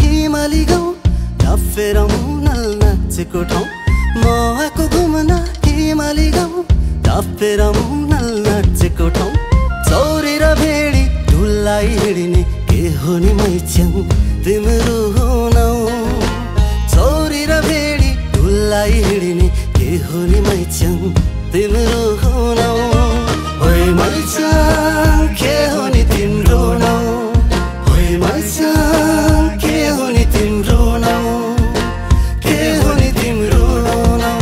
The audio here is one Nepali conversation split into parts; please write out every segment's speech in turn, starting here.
हिमाली गाउँ डफेरौनल नाचेको ठाउँ म आएको घुम्न हिमाली गाउँ डफेरौनल नाचेको ठाउँ चौरी र भेडी ढुल्लाई हिँड्ने के हो नि मैच्याङ तिम्रो नाउँ चौरी र भेडी ढुल्लाई हिँड्ने के हो नि मैच्याङ तिम्रो नाउँ ओइ मैच्याङ के हो नि तिम्रो नाउँ ओइ मैच्याङ के हो नि तिम्रो नाउँ के हो नि तिम्रो नाउँ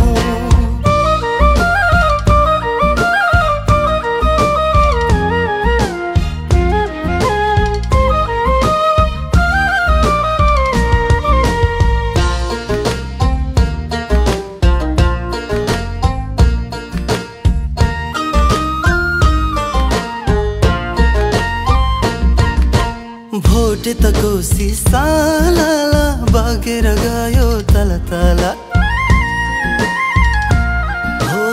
भोटे त कोसी सालाला बगेर गयो तल तल हो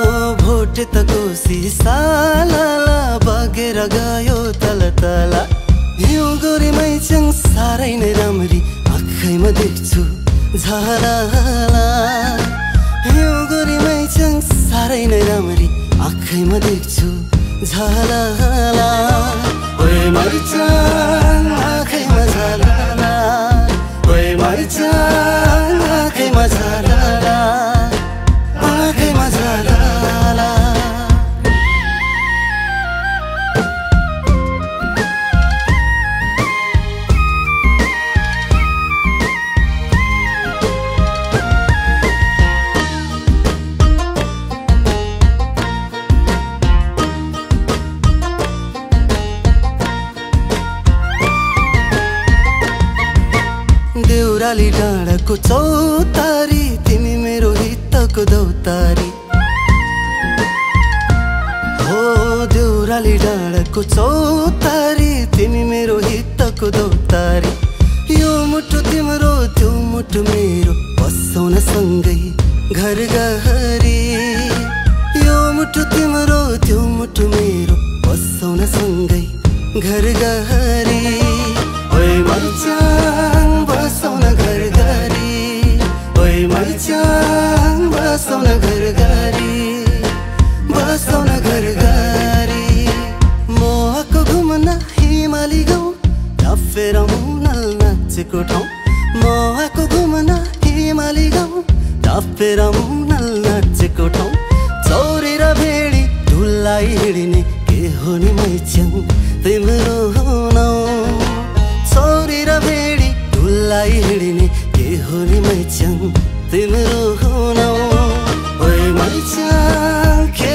भोटे त कोसी सालाला बगेर गयो तल तल यो गोरी मैच्याङ साह्रै नै राम्री आँखैमा देख्छु झालाला यो गोरी मैच्याङ साह्रै नै राम्री आँखैमा देख्छु झालाला ओइ मैच्याङ आँखैमा झालाला ओइ मैच्याङ आँखैमा झालाला आँखैमा झालाला देउराली डाँडाको चौतारी तिमी मेरो हितको दौतारी हो देउराली डाँडाको चौतारी तिमी मेरो हितको दौतारी यो मुटु तिम्रो त्यो मुटु मेरो बसौँ सँगै घर गहरी यो मुटु तिम्रो त्यो मुटु मेरो बसौँ सँगै घर गहरी ओइ मैच्याङ बसौँ घर गरी ओइ मैच्याङ बसौँ घर गरी बसौँ घर गरी म आएको घुम्न हिमाली गाउँ डफेरौनल नाचेको ठाउँ म आएको घुम्न हिमाली गाउँ डफेरौनल नाचेको ठाउँ चौरी र भेडी ढुल्लाई हिँड्ने के हो नि मैच्याङ तिम्रो नाउँ चौरी र भेडी ढुल्लाई हिँड्ने के हो नि मैच्याङ तिम्रो नाउँ ओइ मैच्याङ के